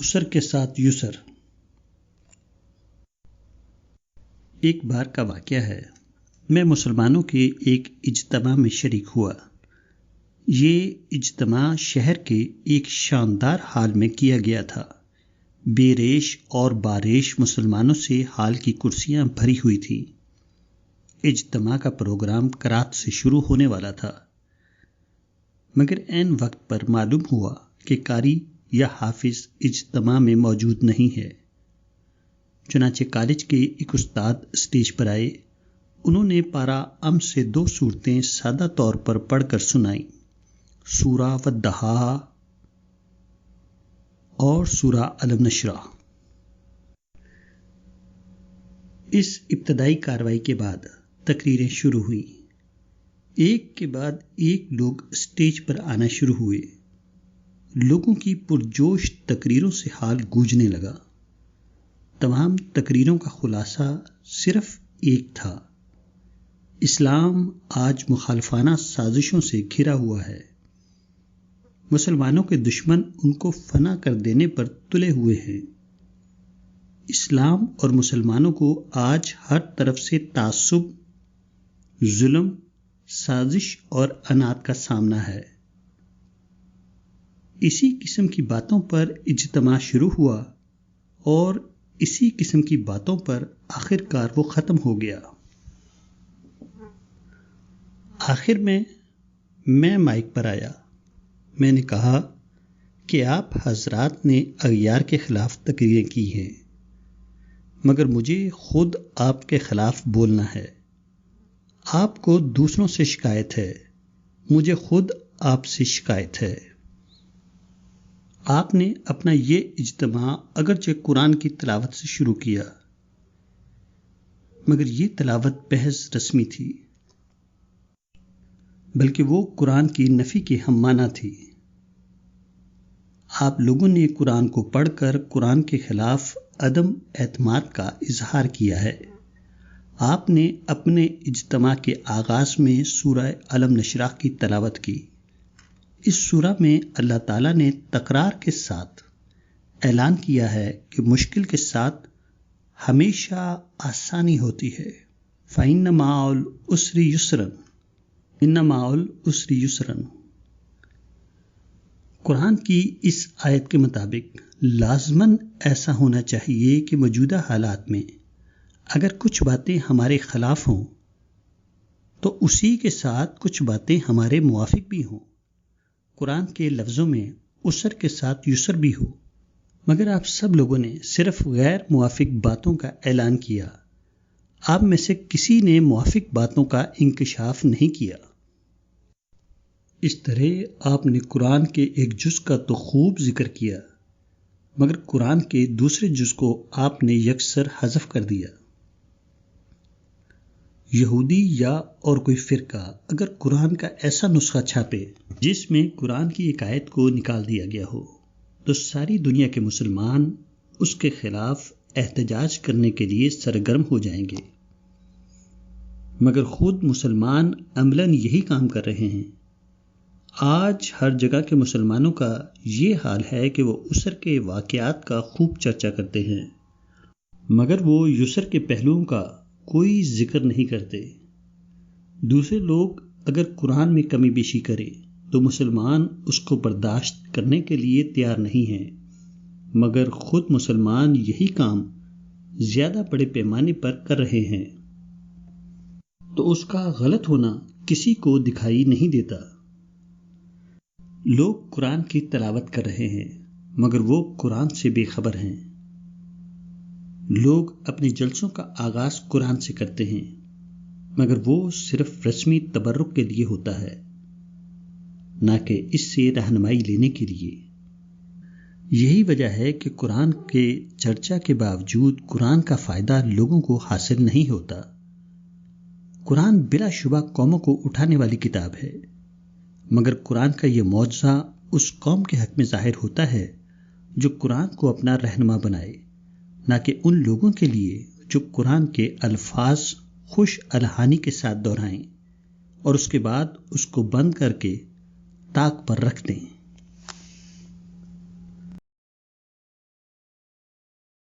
اسر کے ساتھ یسر۔ ایک بار کا واقعہ ہے، میں مسلمانوں کے ایک اجتماع میں شریک ہوا۔ یہ اجتماع شہر کے ایک شاندار ہال میں کیا گیا تھا۔ بے ریش اور باریش مسلمانوں سے ہال کی کرسیاں بھری ہوئی تھیں۔ اجتماع کا پروگرام قرات سے شروع ہونے والا تھا، مگر عین وقت پر معلوم ہوا کہ قاری یا حافظ اجتماع میں موجود نہیں ہے۔ چنانچہ کالج کے ایک استاد اسٹیج پر آئے۔ انہوں نے پارہ ام سے 2 سورتیں سادہ طور پر پڑھ کر سنائیں، سورہ والضحیٰ اور سورہ الم نشرح۔ اس ابتدائی کارروائی کے بعد تقریریں شروع ہوئیں۔ ایک کے بعد ایک لوگ اسٹیج پر آنا شروع ہوئے۔ لوگوں کی پرجوش تقریروں سے حال گونجنے لگا۔ تمام تقریروں کا خلاصہ صرف ایک تھا: اسلام آج مخالفانہ سازشوں سے گھرا ہوا ہے۔ مسلمانوں کے دشمن ان کو فنا کر دینے پر تلے ہوئے ہیں۔ اسلام اور مسلمانوں کو آج ہر طرف سے تعصب، ظلم، سازش اور عناد کا سامنا ہے۔ اسی قسم کی باتوں پر اجتماع شروع ہوا اور اسی قسم کی باتوں پر آخر کار وہ ختم ہو گیا۔ آخر میں مائک پر آیا۔ میں نے کہا کہ آپ حضرات نے اغیار کے خلاف تقریریں کی ہیں، مگر مجھے خود آپ کے خلاف بولنا ہے۔ آپ کو دوسروں سے شکایت ہے، مجھے خود آپ سے شکایت ہے۔ آپ نے اپنا یہ اجتماع اگرچہ قرآن کی تلاوت سے شروع کیا، مگر یہ تلاوت محض رسمی تھی، بلکہ وہ قرآن کی نفی کے ہم معنی تھی۔ آپ لوگوں نے قرآن کو پڑھ کر قرآن کے خلاف عدم اعتماد کا اظہار کیا ہے۔ آپ نے اپنے اجتماع کے آغاز میں سورہ الم نشرح کی تلاوت کی۔ اس سورہ میں اللہ تعالیٰ نے تکرار کے ساتھ اعلان کیا ہے کہ مشکل کے ساتھ ہمیشہ آسانی ہوتی ہے۔ فَإِنَّ مَعَ الْعُسْرِ يُسْرًا، إِنَّ مَعَ الْعُسْرِ يُسْرًا۔ قرآن کی اس آیت کے مطابق لازماً ایسا ہونا چاہیے کہ موجودہ حالات میں اگر کچھ باتیں ہمارے خلاف ہوں تو اسی کے ساتھ کچھ باتیں ہمارے موافق بھی ہوں۔ قرآن کے لفظوں میں عسر کے ساتھ یسر بھی ہو، مگر آپ سب لوگوں نے صرف غیر موافق باتوں کا اعلان کیا۔ آپ میں سے کسی نے موافق باتوں کا انکشاف نہیں کیا۔ اس طرح آپ نے قرآن کے ایک جز کا تو خوب ذکر کیا، مگر قرآن کے دوسرے جز کو آپ نے یکسر حذف کر دیا۔ یہودی یا اور کوئی فرقہ اگر قرآن کا ایسا نسخہ چھاپے جس میں قرآن کی ایک آیت کو نکال دیا گیا ہو تو ساری دنیا کے مسلمان اس کے خلاف احتجاج کرنے کے لیے سرگرم ہو جائیں گے، مگر خود مسلمان عملاً یہی کام کر رہے ہیں۔ آج ہر جگہ کے مسلمانوں کا یہ حال ہے کہ وہ عسر کے واقعات کا خوب چرچا کرتے ہیں، مگر وہ یسر کے پہلوؤں کا کوئی ذکر نہیں کرتے۔ دوسرے لوگ اگر قرآن میں کمی بیشی کریں تو مسلمان اس کو برداشت کرنے کے لیے تیار نہیں ہیں، مگر خود مسلمان یہی کام زیادہ بڑے پیمانے پر کر رہے ہیں، تو اس کا غلط ہونا کسی کو دکھائی نہیں دیتا۔ لوگ قرآن کی تلاوت کر رہے ہیں، مگر وہ قرآن سے بے خبر ہیں۔ لوگ اپنے جلسوں کا آغاز قرآن سے کرتے ہیں، مگر وہ صرف رسمی تبرک کے لیے ہوتا ہے، نہ کہ اس سے رہنمائی لینے کے لیے۔ یہی وجہ ہے کہ قرآن کے چرچا کے باوجود قرآن کا فائدہ لوگوں کو حاصل نہیں ہوتا۔ قرآن بلا شبہ قوموں کو اٹھانے والی کتاب ہے، مگر قرآن کا یہ معجزہ اس قوم کے حق میں ظاہر ہوتا ہے جو قرآن کو اپنا رہنما بنائے، نہ کہ ان لوگوں کے لیے جو قرآن کے الفاظ خوش الحانی کے ساتھ دہرائیں اور اس کے بعد اس کو بند کر کے طاق پر رکھ دیں۔